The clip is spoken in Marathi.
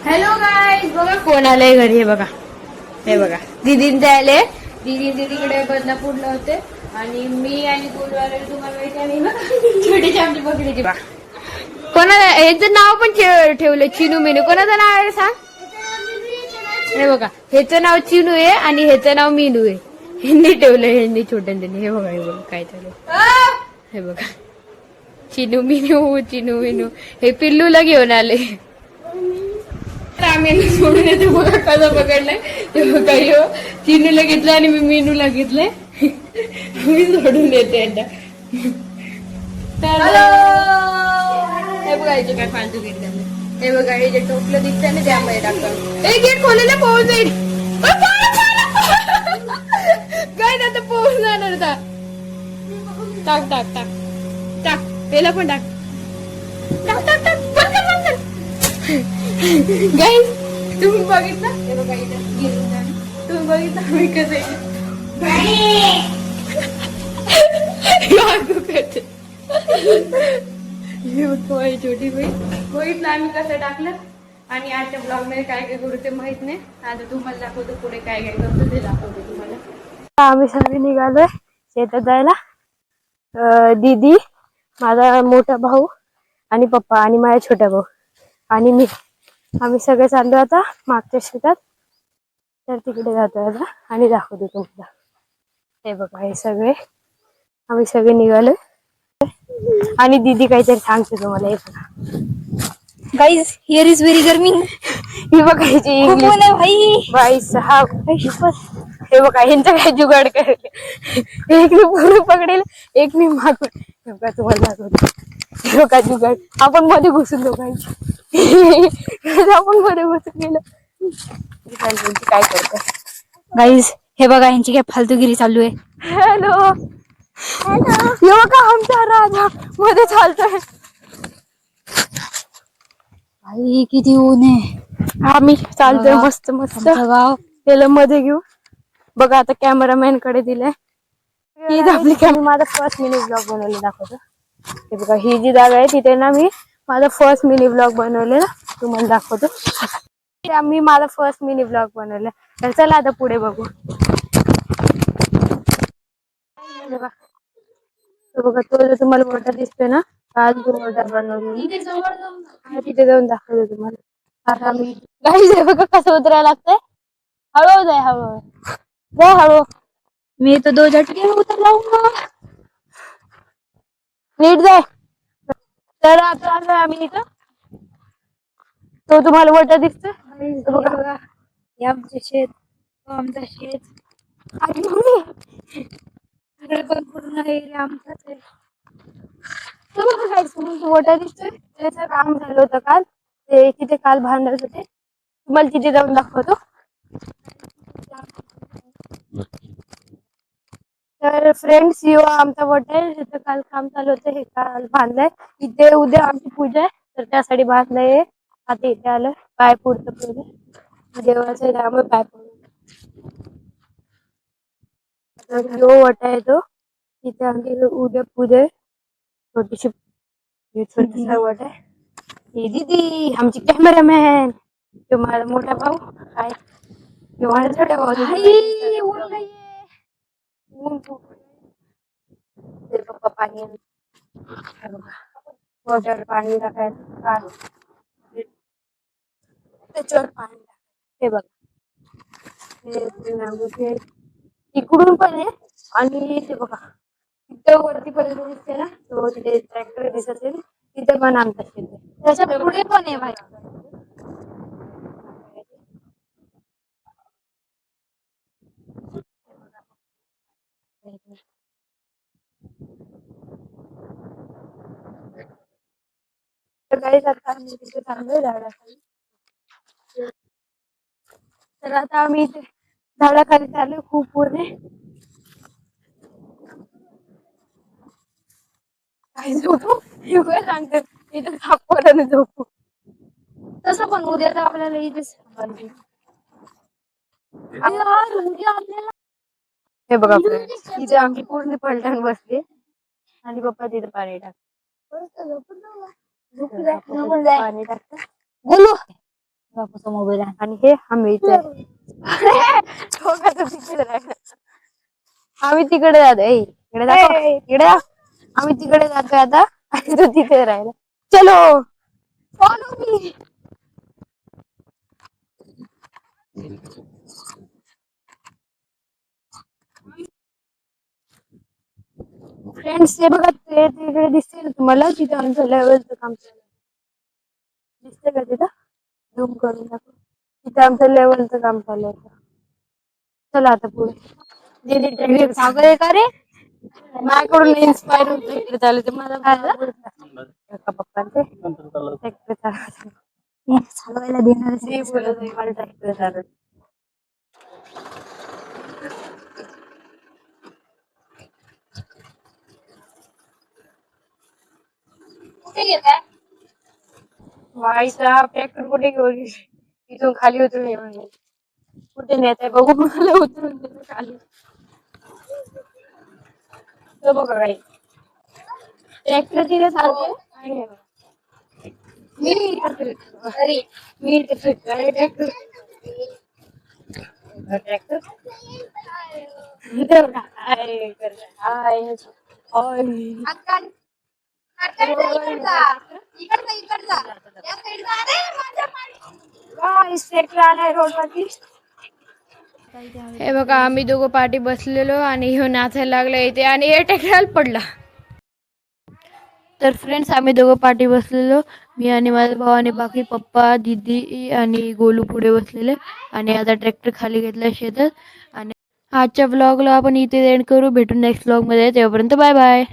हॅलो गाईज, बघा कोण आलंय घरी. हे बघा दीदीन ते आले. दीदी तिकडे बदलापूरला होते आणि मी आणि गुरुवार तुम्हाला माहिती आहे छोटीची आमची बकरीची बा. कोणाला ह्याचं नाव पण ठेवलं चिनू मेनू. कोणाचं नाव आहे सांग. हे बघा ह्याचं नाव चिनू आहे आणि ह्याचं नाव मीनू आहे. हिंदी ठेवलं ह्यांनी छोट्यांनी. हे बघा काय चालू. हे बघा चिनू मिनू हे पिल्लूला घेऊन आले. आम्ही सोडून येतो. बघा कसं पकडलंय ते बघा. यो चिनूला घेतलं आणि मी मीनूला घेतलंय. मी सोडून येते यांना. हे बघा याचे काय फालतू घेतलं. हे बघा हे जे टोपलं दिसतंय ना त्यामध्ये टाकलं. हे गेट खोलेला पोहोच जाईल. काय आता पोहोच जाणार होता. टाक टाक टाक टाक त्याला पण टाक टाक टाक टाक. बंद कर बंद कर. गाईस तुम्ही बघितलं. हे बघा इथं तुम्ही बघितलं मी कसं छोटी बहीण बघितलं आम्ही कसं टाकलं. आणि आजच्या ब्लॉग मध्ये काय काय करू ते माहित नाही. आता तुम्हाला दाखवतो पुढे काय काय करतो ते दाखवतो तुम्हाला. आम्ही सगळे निघालोय शेतात जायला. दीदी, माझा मोठा भाऊ आणि पप्पा आणि माझा छोटा भाऊ आणि मी. आम्ही सगळे चाललो आता मागच्या शेतात. तर तिकडे जातो आता आणि दाखवतो तुम्हाला. हे बघा हे सगळे आम्ही सगळे निघालो. आणि दीदी काहीतरी सांगते तुम्हाला. हे बघा गाइस हियर इज व्हेरी गर्मी. ही बघा ह्याची इंग्लिश भाई साहब. हे बघा ह्यांचा काय जुगाड करेल. एक मी पूर्ण पकडेल एक मी मागून. हे बघा तुम्हाला दाखवतो. हे बघा जुगाड. आपण मध्ये घुसून दोघांची. आपण मध्ये घुसून गेलो. काय करतो गाइस हे बघा यांची काय फालतूगिरी चालू आहे. Hello hello. हे बघा आमचा राजा मध्ये चालतोय. आई किती ऊन आहे. आम्ही चालतोय मस्त मस्त. गाव त्याला मध्ये घेऊ. बघा आता कॅमेरामॅन कडे दिलंय. ही आपली माझा फर्स्ट मिनी ब्लॉग बनवले दाखवतो. हे बघा ही जी जागा आहे तिथे ना मी माझा फर्स्ट मिनी ब्लॉग बनवलेला तुम्हाला दाखवतो. मी माझा फर्स्ट मिनी ब्लॉग बनवला. तर चला आता पुढे बघू. बघा तो जो तुम्हाला मोठा दिसतोय ना आज जो मोठा बनवलेला तिथे जाऊन दाखवतो तुम्हाला. आता मी काही बघा कसं उतरायला लागतंय. हळू जाय हळू जाय हळू. मी तो 2 झटके उतर लाऊंगा. नीट जाय. तर आता आलोय आम्ही इथं. तो तुम्हाला मोठा दिसतोय बघा हे आमचे शेत, आमचा शेत. आणि मम्मी इकडे पण पूर्ण एरिया आमचाच आहे. तो बघा काय मोठा दिसतोय त्याचं काम झालं होतं काल. ते तिथे काल बांधत होते. तुम्हाला तिथे जाऊन दाखवतो. तर फ्रेंड्स यो आमचा वट आहे. त्याचं काल काम चालू होतं. हे काल बांधलंय. इथे उद्या आमची पूजा आहे तर त्यासाठी बांधलंय. आता इथे आलं पाय पुरतं पूजा देवाचं त्यामुळे पाय पुरतं. तर जो वट आहे तो तिथे आमची उद्या पूजा आहे. छोटीशी छोटीसा वट आहे. ही दीदी आमची कॅमेरामॅन. तो माझा मोठा भाऊ आहे. तो माझा छोटा भाऊ. ते पप्पा पाणी वॉटर पाणी टाकायचं त्याच्यावर पाणी टाकायचं. हे बघा इकडून पण आहे आणि ते बघा तिथं वरती पर्यंत दिसते ना तो तिथे ट्रॅक्टर दिसत असेल तिथे पण आमचा शेत आहे. त्याच्या पुढे पण आहे भाई. तर गाईस आता आम्ही तिथे थांबलोय झाडाखाली. तर आता आम्ही इथे झाडाखाली चाललोय. खूप ऊन आहे. काय झोपू काय सांगते इथं सापडा झोपू. तसं पण उद्या तर आपल्याला इथेच आपल्याला. हे बघा इथे आमची पूर्ण पलटण बसली आणि पप्पा तिथे पाणी टाकतात. पाणी टाकतात. बोलू बापूचा मोबाईल आहे. आणि हे आम्ही इथे आम्ही तिकडे जातो इकडे दाखव इकडे जा. आम्ही तिकडे जातोय आता आणि तू तिथे राहिला. चलो फॉलो मी. फ्रेंड्स हे बघा ते तिकडे दिसते ना तुम्हाला तिथे आमचं लेवलचं काम चालू आहे. दिसते का तिथं झूम करून दाखव. तिथे आमचं लेवलचं काम चालू होतं. चला आता पुढे दीदी सागर आहे का रे माझ्याकडून इन्स्पायर होतं इकडे चालू ते मला पप्पांचे ट्रॅक्टर चालू चालवायला देणार मी बोलत आहे मला ट्रॅक्टर चालू. वाईचा ट्रॅक्टर कुठे घेऊन इथून खाली उतरून येऊन कुठे नेत आहे बघू मला उतरून देतो खाली. तो बघा काही ट्रॅक्टर तिथे चालतो आणि मी ट्रॅक्टर ट्रॅक्टर हे बघा आम्ही दोघं पाठी बसलेलो आणि ह्यो नाचायला लागला इथे आणि हे ट्रॅक्टर पडला. तर फ्रेंड्स आम्ही दोघं पाठी बसलेलो मी आणि माझा भाऊ आणि बाकी पप्पा दीदी आणि गोलू पुढे बसलेले आणि आता ट्रॅक्टर खाली घेतला शेतात. आणि आजच्या व्लॉगला आपण इथे एंड करू. भेटू नेक्स्ट व्लॉगमध्ये. तेव्हापर्यंत बाय बाय.